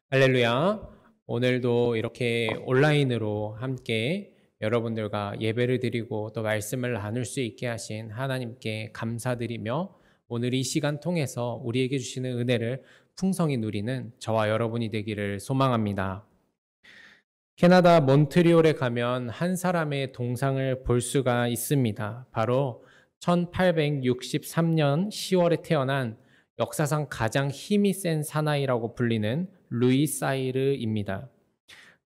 할렐루야. 오늘도 이렇게 온라인으로 함께 여러분들과 예배를 드리고 또 말씀을 나눌 수 있게 하신 하나님께 감사드리며 오늘 이 시간 통해서 우리에게 주시는 은혜를 풍성히 누리는 저와 여러분이 되기를 소망합니다. 캐나다 몬트리올에 가면 한 사람의 동상을 볼 수가 있습니다. 바로 1863년 10월에 태어난 역사상 가장 힘이 센 사나이라고 불리는 루이 사이르입니다.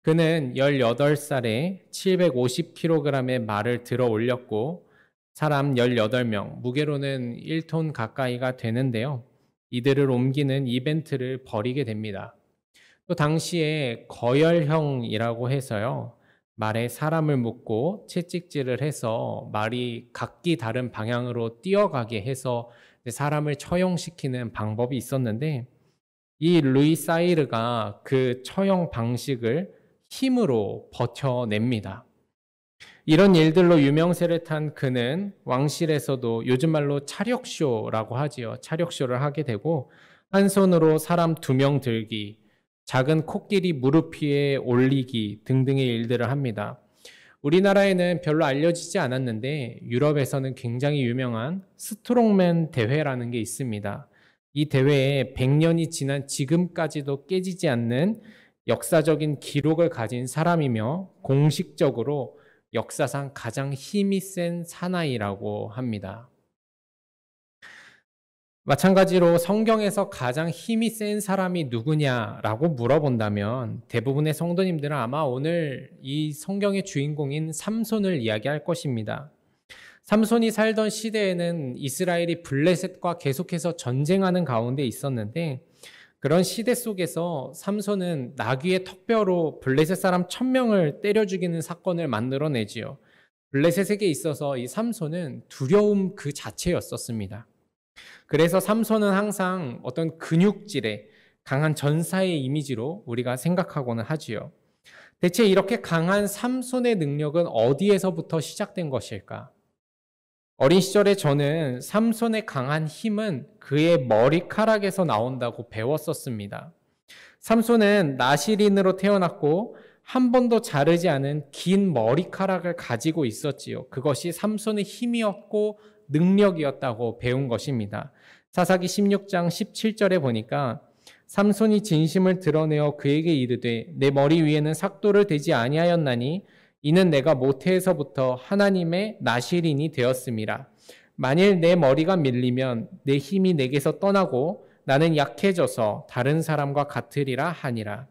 그는 18살에 750kg의 말을 들어 올렸고 사람 18명, 무게로는 1톤 가까이가 되는데요. 이들을 옮기는 이벤트를 벌이게 됩니다. 또 당시에 거열형이라고 해서요. 말에 사람을 묶고 채찍질을 해서 말이 각기 다른 방향으로 뛰어가게 해서 사람을 처형시키는 방법이 있었는데 이 루이 사이르가 그 처형 방식을 힘으로 버텨냅니다. 이런 일들로 유명세를 탄 그는 왕실에서도 요즘 말로 차력쇼라고 하지요. 차력쇼를 하게 되고 한 손으로 사람 2명 들기, 작은 코끼리 무릎 위에 올리기 등등의 일들을 합니다. 우리나라에는 별로 알려지지 않았는데 유럽에서는 굉장히 유명한 스트롱맨 대회라는 게 있습니다. 이 대회에 100년이 지난 지금까지도 깨지지 않는 역사적인 기록을 가진 사람이며 공식적으로 역사상 가장 힘이 센 사나이라고 합니다. 마찬가지로 성경에서 가장 힘이 센 사람이 누구냐라고 물어본다면 대부분의 성도님들은 아마 오늘 이 성경의 주인공인 삼손을 이야기할 것입니다. 삼손이 살던 시대에는 이스라엘이 블레셋과 계속해서 전쟁하는 가운데 있었는데 그런 시대 속에서 삼손은 나귀의 턱뼈로 블레셋 사람 1000명을 때려 죽이는 사건을 만들어내지요. 블레셋에게 있어서 이 삼손은 두려움 그 자체였었습니다. 그래서 삼손은 항상 어떤 근육질의 강한 전사의 이미지로 우리가 생각하고는 하지요. 대체 이렇게 강한 삼손의 능력은 어디에서부터 시작된 것일까? 어린 시절에 저는 삼손의 강한 힘은 그의 머리카락에서 나온다고 배웠었습니다. 삼손은 나시린으로 태어났고 한 번도 자르지 않은 긴 머리카락을 가지고 있었지요. 그것이 삼손의 힘이었고 능력이었다고 배운 것입니다. 사사기 16장 17절에 보니까 삼손이 진심을 드러내어 그에게 이르되 내 머리 위에는 삭도를 대지 아니하였나니 이는 내가 모태에서부터 하나님의 나시린이 되었음이라. 만일 내 머리가 밀리면 내 힘이 내게서 떠나고 나는 약해져서 다른 사람과 같으리라 하니라.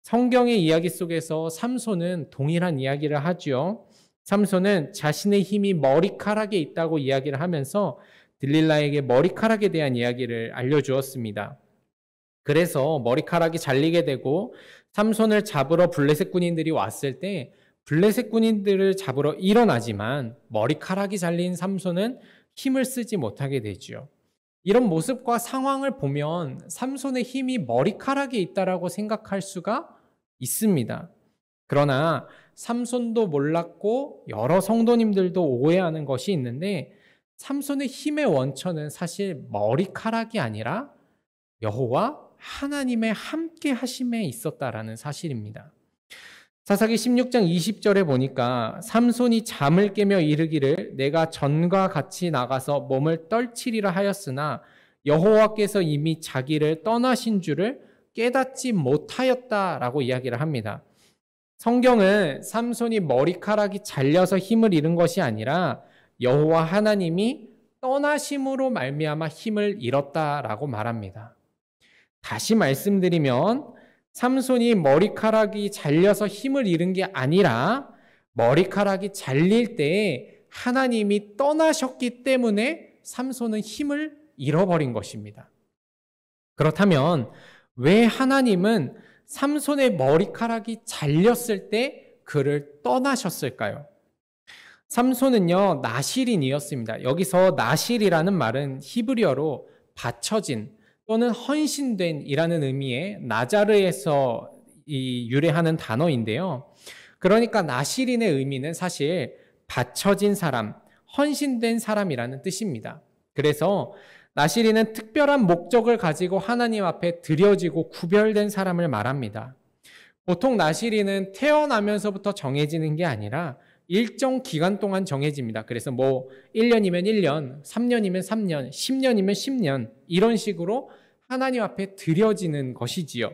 성경의 이야기 속에서 삼손은 동일한 이야기를 하죠. 삼손은 자신의 힘이 머리카락에 있다고 이야기를 하면서 들릴라에게 머리카락에 대한 이야기를 알려주었습니다. 그래서 머리카락이 잘리게 되고 삼손을 잡으러 블레셋 군인들이 왔을 때 블레셋 군인들을 잡으러 일어나지만 머리카락이 잘린 삼손은 힘을 쓰지 못하게 되죠. 이런 모습과 상황을 보면 삼손의 힘이 머리카락에 있다라고 생각할 수가 있습니다. 그러나 삼손도 몰랐고 여러 성도님들도 오해하는 것이 있는데 삼손의 힘의 원천은 사실 머리카락이 아니라 여호와 하나님의 함께 하심에 있었다라는 사실입니다. 사사기 16장 20절에 보니까 삼손이 잠을 깨며 이르기를 내가 전과 같이 나가서 몸을 떨치리라 하였으나 여호와께서 이미 자기를 떠나신 줄을 깨닫지 못하였다라고 이야기를 합니다. 성경은 삼손이 머리카락이 잘려서 힘을 잃은 것이 아니라 여호와 하나님이 떠나심으로 말미암아 힘을 잃었다라고 말합니다. 다시 말씀드리면 삼손이 머리카락이 잘려서 힘을 잃은 게 아니라 머리카락이 잘릴 때 하나님이 떠나셨기 때문에 삼손은 힘을 잃어버린 것입니다. 그렇다면 왜 하나님은 삼손의 머리카락이 잘렸을 때 그를 떠나셨을까요? 삼손은요, 나실인이었습니다. 여기서 나실이라는 말은 히브리어로 받쳐진 또는 헌신된 이라는 의미의 나자르에서 유래하는 단어인데요. 그러니까 나실인의 의미는 사실 받쳐진 사람, 헌신된 사람이라는 뜻입니다. 그래서 나시린은 특별한 목적을 가지고 하나님 앞에 드려지고 구별된 사람을 말합니다. 보통 나시린은 태어나면서부터 정해지는 게 아니라 일정 기간 동안 정해집니다. 그래서 1년이면 1년, 3년이면 3년, 10년이면 10년 이런 식으로 하나님 앞에 드려지는 것이지요.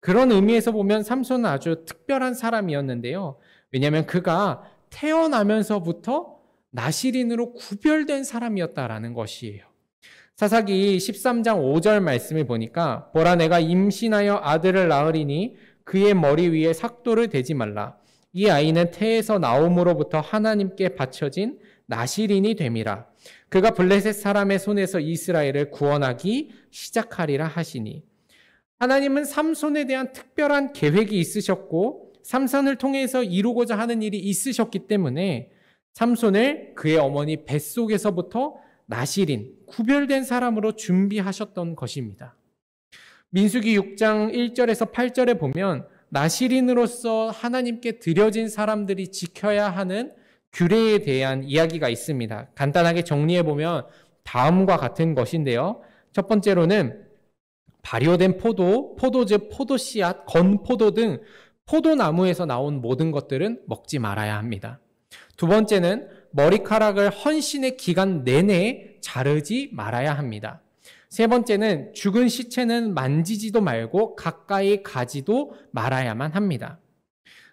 그런 의미에서 보면 삼손은 아주 특별한 사람이었는데요. 왜냐하면 그가 태어나면서부터 나시린으로 구별된 사람이었다라는 것이에요. 사사기 13장 5절 말씀을 보니까 보라 내가 임신하여 아들을 낳으리니 그의 머리 위에 삭도를 대지 말라. 이 아이는 태에서 나옴으로부터 하나님께 바쳐진 나시린이 됨이라. 그가 블레셋 사람의 손에서 이스라엘을 구원하기 시작하리라 하시니. 하나님은 삼손에 대한 특별한 계획이 있으셨고 삼손을 통해서 이루고자 하는 일이 있으셨기 때문에 삼손을 그의 어머니 뱃속에서부터 나시린, 구별된 사람으로 준비하셨던 것입니다. 민수기 6장 1절에서 8절에 보면 나시린으로서 하나님께 드려진 사람들이 지켜야 하는 규례에 대한 이야기가 있습니다. 간단하게 정리해보면 다음과 같은 것인데요. 첫 번째로는 발효된 포도, 포도즙, 포도씨앗, 건포도 등 포도나무에서 나온 모든 것들은 먹지 말아야 합니다. 두 번째는 머리카락을 헌신의 기간 내내 자르지 말아야 합니다. 세 번째는 죽은 시체는 만지지도 말고 가까이 가지도 말아야만 합니다.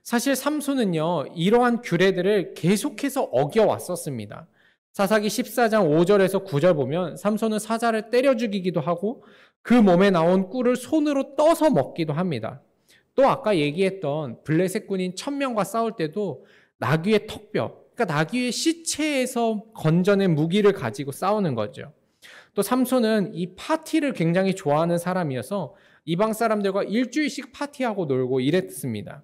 사실 삼손은요, 이러한 규례들을 계속해서 어겨왔었습니다. 사사기 14장 5절에서 9절 보면 삼손은 사자를 때려 죽이기도 하고 그 몸에 나온 꿀을 손으로 떠서 먹기도 합니다. 또 아까 얘기했던 블레셋 군인 1000명과 싸울 때도 나귀의 턱뼈, 그러니까 나귀의 시체에서 건져낸 무기를 가지고 싸우는 거죠. 또 삼손은 이 파티를 굉장히 좋아하는 사람이어서 이방 사람들과 일주일씩 파티하고 놀고 이랬습니다.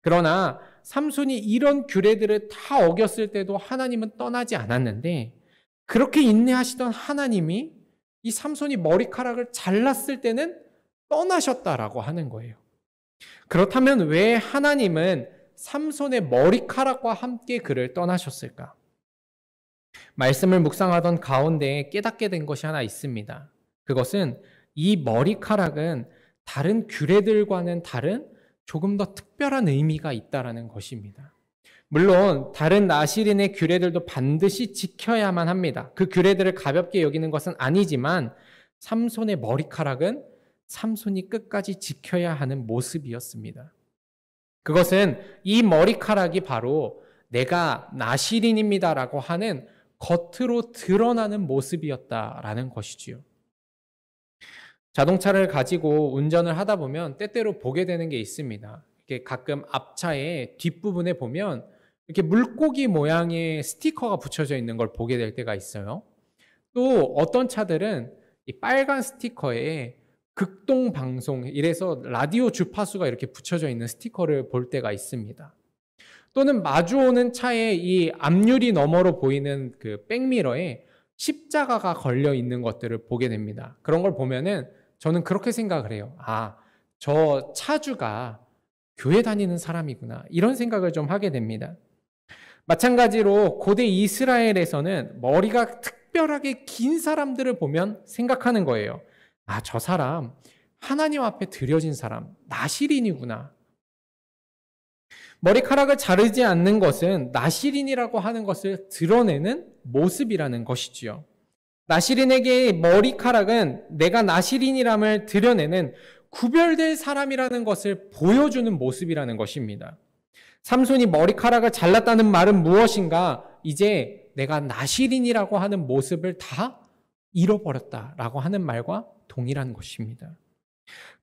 그러나 삼손이 이런 규례들을 다 어겼을 때도 하나님은 떠나지 않았는데 그렇게 인내하시던 하나님이 이 삼손이 머리카락을 잘랐을 때는 떠나셨다라고 하는 거예요. 그렇다면 왜 하나님은 삼손의 머리카락과 함께 그를 떠나셨을까? 말씀을 묵상하던 가운데 깨닫게 된 것이 하나 있습니다. 그것은 이 머리카락은 다른 규례들과는 다른 조금 더 특별한 의미가 있다라는 것입니다. 물론 다른 나시린의 규례들도 반드시 지켜야만 합니다. 그 규례들을 가볍게 여기는 것은 아니지만 삼손의 머리카락은 삼손이 끝까지 지켜야 하는 모습이었습니다. 그것은 이 머리카락이 바로 내가 나시린입니다라고 하는 겉으로 드러나는 모습이었다라는 것이지요. 자동차를 가지고 운전을 하다 보면 때때로 보게 되는 게 있습니다. 이렇게 가끔 앞차의 뒷부분에 보면 이렇게 물고기 모양의 스티커가 붙여져 있는 걸 보게 될 때가 있어요. 또 어떤 차들은 이 빨간 스티커에 극동 방송, 이래서 라디오 주파수가 이렇게 붙여져 있는 스티커를 볼 때가 있습니다. 또는 마주오는 차에 이 앞유리 너머로 보이는 그 백미러에 십자가가 걸려 있는 것들을 보게 됩니다. 그런 걸 보면은 저는 그렇게 생각을 해요. 아, 저 차주가 교회 다니는 사람이구나. 이런 생각을 좀 하게 됩니다. 마찬가지로 고대 이스라엘에서는 머리가 특별하게 긴 사람들을 보면 생각하는 거예요. 아, 저 사람 하나님 앞에 드려진 사람, 나시린이구나. 머리카락을 자르지 않는 것은 나시린이라고 하는 것을 드러내는 모습이라는 것이지요. 나시린에게 머리카락은 내가 나시린이람을 드러내는 구별될 사람이라는 것을 보여주는 모습이라는 것입니다. 삼손이 머리카락을 잘랐다는 말은 무엇인가? 이제 내가 나시린이라고 하는 모습을 다 잃어버렸다라고 하는 말과 동일한 것입니다.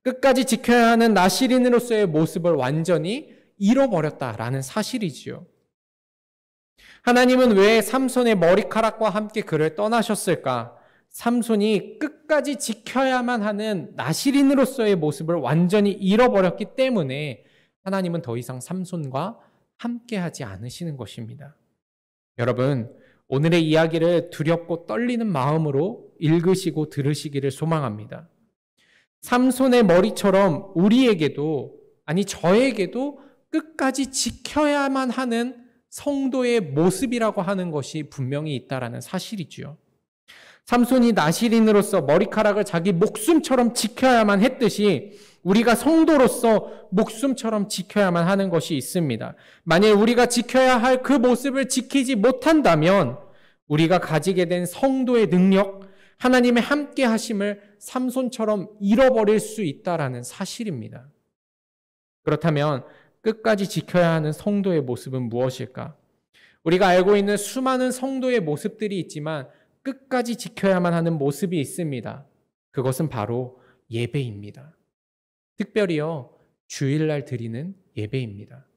끝까지 지켜야 하는 나시린으로서의 모습을 완전히 잃어버렸다라는 사실이지요. 하나님은 왜 삼손의 머리카락과 함께 그를 떠나셨을까? 삼손이 끝까지 지켜야만 하는 나시린으로서의 모습을 완전히 잃어버렸기 때문에 하나님은 더 이상 삼손과 함께하지 않으시는 것입니다. 여러분, 오늘의 이야기를 두렵고 떨리는 마음으로 읽으시고 들으시기를 소망합니다. 삼손의 머리처럼 우리에게도, 아니 저에게도 끝까지 지켜야만 하는 성도의 모습이라고 하는 것이 분명히 있다라는 사실이지요. 삼손이 나실인으로서 머리카락을 자기 목숨처럼 지켜야만 했듯이 우리가 성도로서 목숨처럼 지켜야만 하는 것이 있습니다. 만일 우리가 지켜야 할 그 모습을 지키지 못한다면 우리가 가지게 된 성도의 능력, 하나님의 함께 하심을 삼손처럼 잃어버릴 수 있다라는 사실입니다. 그렇다면 끝까지 지켜야 하는 성도의 모습은 무엇일까? 우리가 알고 있는 수많은 성도의 모습들이 있지만 끝까지 지켜야만 하는 모습이 있습니다. 그것은 바로 예배입니다. 특별히요, 주일날 드리는 예배입니다.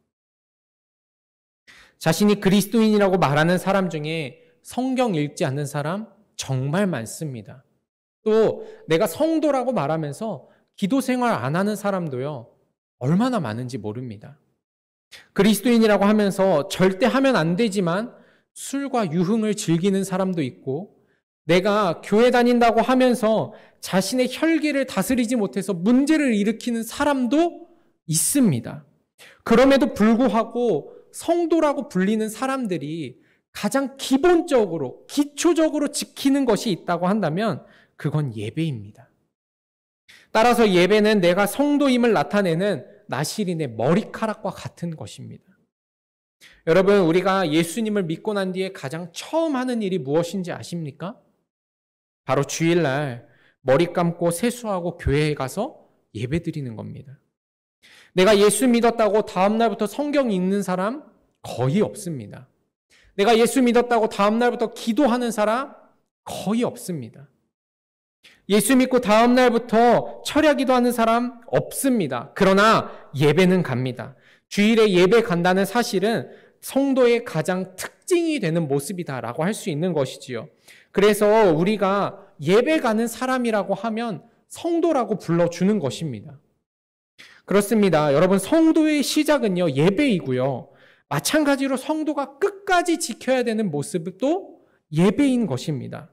자신이 그리스도인이라고 말하는 사람 중에 성경 읽지 않는 사람 정말 많습니다. 또 내가 성도라고 말하면서 기도 생활 안 하는 사람도요, 얼마나 많은지 모릅니다. 그리스도인이라고 하면서 절대 하면 안 되지만 술과 유흥을 즐기는 사람도 있고, 내가 교회 다닌다고 하면서 자신의 혈기를 다스리지 못해서 문제를 일으키는 사람도 있습니다. 그럼에도 불구하고 성도라고 불리는 사람들이 가장 기본적으로, 기초적으로 지키는 것이 있다고 한다면 그건 예배입니다. 따라서 예배는 내가 성도임을 나타내는 나실인의 머리카락과 같은 것입니다. 여러분, 우리가 예수님을 믿고 난 뒤에 가장 처음 하는 일이 무엇인지 아십니까? 바로 주일날 머리 감고 세수하고 교회에 가서 예배 드리는 겁니다. 내가 예수 믿었다고 다음날부터 성경 읽는 사람 거의 없습니다. 내가 예수 믿었다고 다음날부터 기도하는 사람 거의 없습니다. 예수 믿고 다음날부터 철야 기도하는 사람 없습니다. 그러나 예배는 갑니다. 주일에 예배 간다는 사실은 성도의 가장 특징이 되는 모습이다라고 할 수 있는 것이지요. 그래서 우리가 예배 가는 사람이라고 하면 성도라고 불러주는 것입니다. 그렇습니다. 여러분, 성도의 시작은요, 예배이고요. 마찬가지로 성도가 끝까지 지켜야 되는 모습도 예배인 것입니다.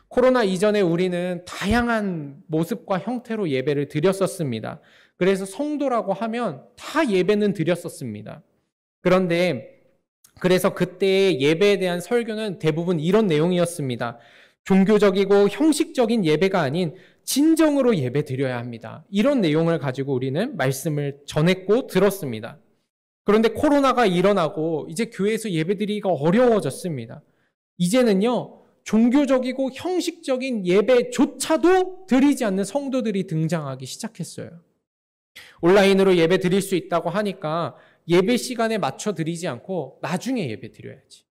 코로나 이전에 우리는 다양한 모습과 형태로 예배를 드렸었습니다. 그래서 성도라고 하면 다 예배는 드렸었습니다. 그런데 그래서 그때의 예배에 대한 설교는 대부분 이런 내용이었습니다. 종교적이고 형식적인 예배가 아닌 진정으로 예배 드려야 합니다. 이런 내용을 가지고 우리는 말씀을 전했고 들었습니다. 그런데 코로나가 일어나고 이제 교회에서 예배 드리기가 어려워졌습니다. 이제는요, 종교적이고 형식적인 예배조차도 드리지 않는 성도들이 등장하기 시작했어요. 온라인으로 예배 드릴 수 있다고 하니까 예배 시간에 맞춰 드리지 않고 나중에 예배 드려야지.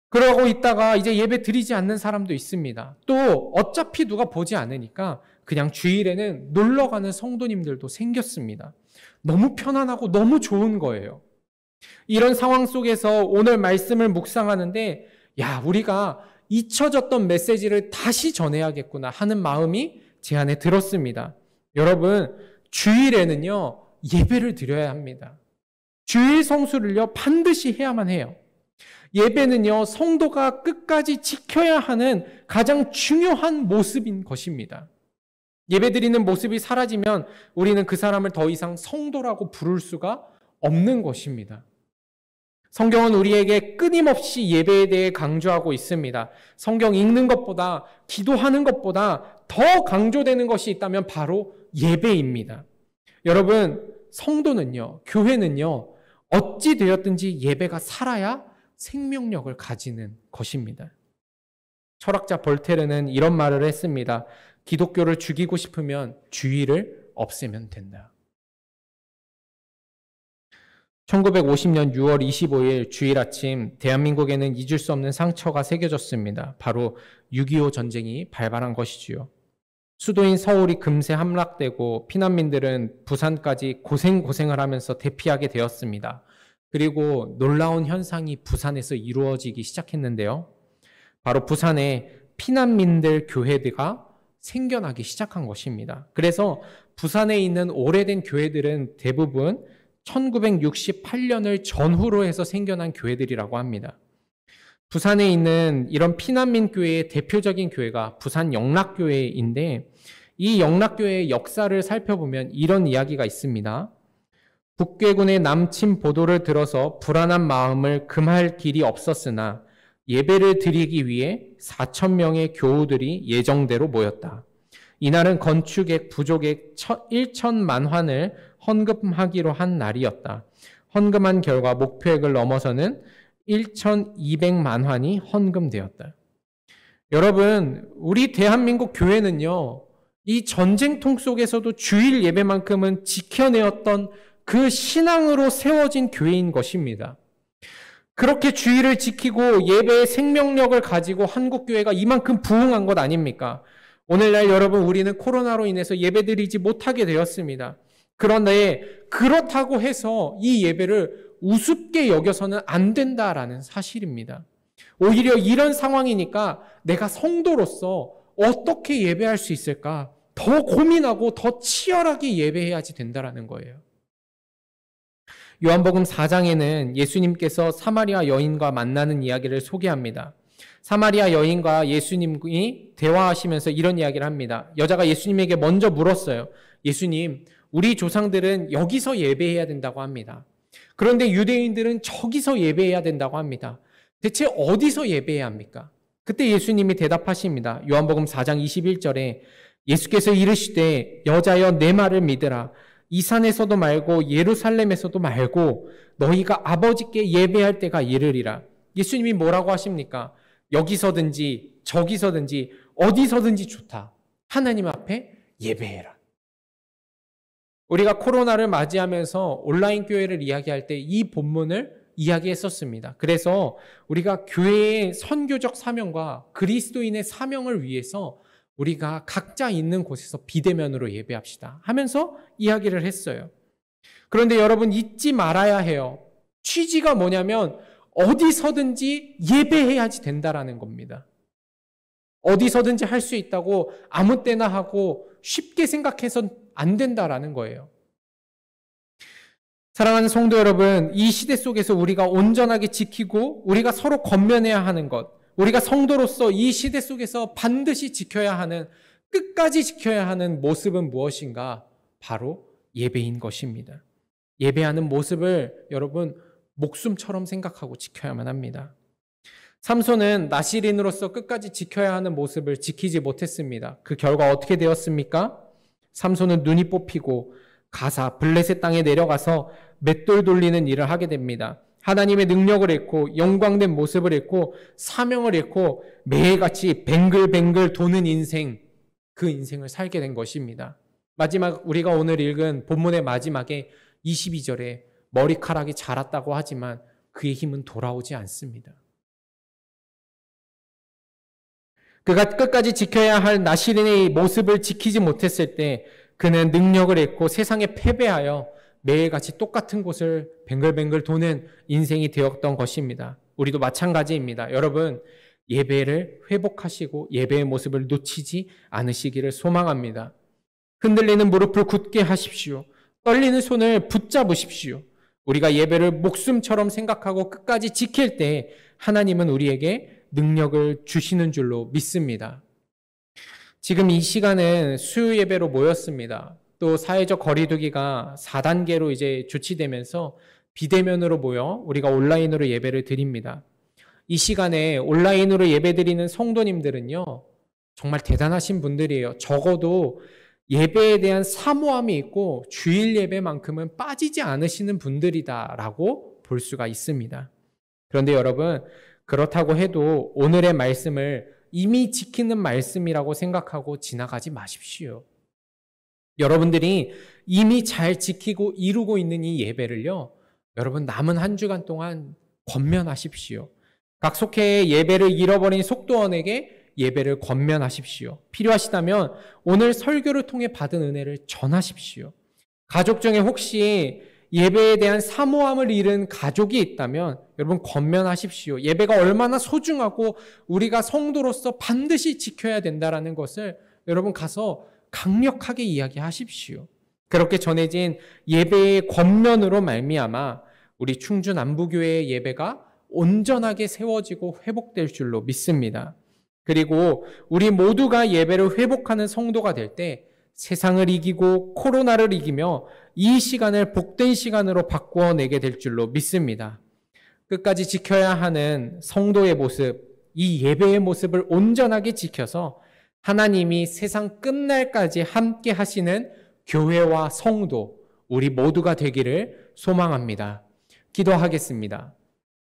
그러고 있다가 이제 예배 드리지 않는 사람도 있습니다. 또 어차피 누가 보지 않으니까 그냥 주일에는 놀러 가는 성도님들도 생겼습니다. 너무 편안하고 너무 좋은 거예요. 이런 상황 속에서 오늘 말씀을 묵상하는데, 우리가 잊혀졌던 메시지를 다시 전해야겠구나 하는 마음이 제 안에 들었습니다. 여러분, 주일에는요, 예배를 드려야 합니다. 주일 성수를요, 반드시 해야만 해요. 예배는요, 성도가 끝까지 지켜야 하는 가장 중요한 모습인 것입니다. 예배 드리는 모습이 사라지면 우리는 그 사람을 더 이상 성도라고 부를 수가 없는 것입니다. 성경은 우리에게 끊임없이 예배에 대해 강조하고 있습니다. 성경 읽는 것보다, 기도하는 것보다 더 강조되는 것이 있다면 바로 예배입니다. 여러분, 성도는요, 교회는요, 어찌 되었든지 예배가 살아야 생명력을 가지는 것입니다. 철학자 볼테르는 이런 말을 했습니다. 기독교를 죽이고 싶으면 주일을 없애면 된다. 1950년 6월 25일 주일 아침, 대한민국에는 잊을 수 없는 상처가 새겨졌습니다. 바로 6.25 전쟁이 발발한 것이지요. 수도인 서울이 금세 함락되고 피난민들은 부산까지 고생을 하면서 대피하게 되었습니다. 그리고 놀라운 현상이 부산에서 이루어지기 시작했는데요. 바로 부산에 피난민들 교회가 생겨나기 시작한 것입니다. 그래서 부산에 있는 오래된 교회들은 대부분 1968년을 전후로 해서 생겨난 교회들이라고 합니다. 부산에 있는 이런 피난민 교회의 대표적인 교회가 부산 영락교회인데, 이 영락교회의 역사를 살펴보면 이런 이야기가 있습니다. 북괴군의 남침 보도를 들어서 불안한 마음을 금할 길이 없었으나 예배를 드리기 위해 4,000명의 교우들이 예정대로 모였다. 이날은 건축액 부족액 1천만 환을 헌금하기로 한 날이었다. 헌금한 결과 목표액을 넘어서는 1,200만 환이 헌금되었다. 여러분, 우리 대한민국 교회는요, 이 전쟁통 속에서도 주일 예배만큼은 지켜내었던 그 신앙으로 세워진 교회인 것입니다. 그렇게 주일을 지키고 예배의 생명력을 가지고 한국교회가 이만큼 부흥한 것 아닙니까? 오늘날 여러분, 우리는 코로나로 인해서 예배드리지 못하게 되었습니다. 그런데 그렇다고 해서 이 예배를 우습게 여겨서는 안 된다라는 사실입니다. 오히려 이런 상황이니까 내가 성도로서 어떻게 예배할 수 있을까? 더 고민하고 더 치열하게 예배해야지 된다라는 거예요. 요한복음 4장에는 예수님께서 사마리아 여인과 만나는 이야기를 소개합니다. 사마리아 여인과 예수님이 대화하시면서 이런 이야기를 합니다. 여자가 예수님에게 먼저 물었어요. 예수님, 우리 조상들은 여기서 예배해야 된다고 합니다. 그런데 유대인들은 저기서 예배해야 된다고 합니다. 대체 어디서 예배해야 합니까? 그때 예수님이 대답하십니다. 요한복음 4장 21절에 예수께서 이르시되 여자여 내 말을 믿으라. 이 산에서도 말고 예루살렘에서도 말고 너희가 아버지께 예배할 때가 이르리라. 예수님이 뭐라고 하십니까? 여기서든지 저기서든지 어디서든지 좋다. 하나님 앞에 예배해라. 우리가 코로나를 맞이하면서 온라인 교회를 이야기할 때 이 본문을 이야기했었습니다. 그래서 우리가 교회의 선교적 사명과 그리스도인의 사명을 위해서 우리가 각자 있는 곳에서 비대면으로 예배합시다 하면서 이야기를 했어요. 그런데 여러분 잊지 말아야 해요. 취지가 뭐냐면 어디서든지 예배해야지 된다라는 겁니다. 어디서든지 할 수 있다고 아무 때나 하고 쉽게 생각해서 안 된다라는 거예요. 사랑하는 성도 여러분, 이 시대 속에서 우리가 온전하게 지키고 우리가 서로 권면해야 하는 것, 우리가 성도로서 이 시대 속에서 반드시 지켜야 하는, 끝까지 지켜야 하는 모습은 무엇인가? 바로 예배인 것입니다. 예배하는 모습을 여러분 목숨처럼 생각하고 지켜야만 합니다. 삼손은 나실인으로서 끝까지 지켜야 하는 모습을 지키지 못했습니다. 그 결과 어떻게 되었습니까? 삼손은 눈이 뽑히고 가사 블레셋 땅에 내려가서 맷돌 돌리는 일을 하게 됩니다. 하나님의 능력을 잃고 영광된 모습을 잃고 사명을 잃고 매일같이 뱅글뱅글 도는 인생, 그 인생을 살게 된 것입니다. 마지막 우리가 오늘 읽은 본문의 마지막에 22절에 머리카락이 자랐다고 하지만 그의 힘은 돌아오지 않습니다. 그가 끝까지 지켜야 할 나실인의 모습을 지키지 못했을 때 그는 능력을 잃고 세상에 패배하여 매일같이 똑같은 곳을 뱅글뱅글 도는 인생이 되었던 것입니다. 우리도 마찬가지입니다. 여러분, 예배를 회복하시고 예배의 모습을 놓치지 않으시기를 소망합니다. 흔들리는 무릎을 굳게 하십시오. 떨리는 손을 붙잡으십시오. 우리가 예배를 목숨처럼 생각하고 끝까지 지킬 때 하나님은 우리에게 능력을 주시는 줄로 믿습니다. 지금 이 시간은 수요 예배로 모였습니다. 또 사회적 거리두기가 4단계로 이제 조치되면서 비대면으로 모여 우리가 온라인으로 예배를 드립니다. 이 시간에 온라인으로 예배드리는 성도님들은요, 정말 대단하신 분들이에요. 적어도 예배에 대한 사모함이 있고 주일 예배만큼은 빠지지 않으시는 분들이다라고 볼 수가 있습니다. 그런데 여러분, 그렇다고 해도 오늘의 말씀을 이미 지키는 말씀이라고 생각하고 지나가지 마십시오. 여러분들이 이미 잘 지키고 이루고 있는 이 예배를요, 여러분 남은 한 주간 동안 권면하십시오. 각속회의 예배를 잃어버린 속도원에게 예배를 권면하십시오. 필요하시다면 오늘 설교를 통해 받은 은혜를 전하십시오. 가족 중에 혹시 예배에 대한 사모함을 잃은 가족이 있다면 여러분 권면하십시오. 예배가 얼마나 소중하고 우리가 성도로서 반드시 지켜야 된다는 것을 여러분 가서 강력하게 이야기하십시오. 그렇게 전해진 예배의 권면으로 말미암아 우리 충주 남부교회의 예배가 온전하게 세워지고 회복될 줄로 믿습니다. 그리고 우리 모두가 예배를 회복하는 성도가 될 때 세상을 이기고 코로나를 이기며 이 시간을 복된 시간으로 바꾸어내게 될 줄로 믿습니다. 끝까지 지켜야 하는 성도의 모습, 이 예배의 모습을 온전하게 지켜서 하나님이 세상 끝날까지 함께 하시는 교회와 성도, 우리 모두가 되기를 소망합니다. 기도하겠습니다.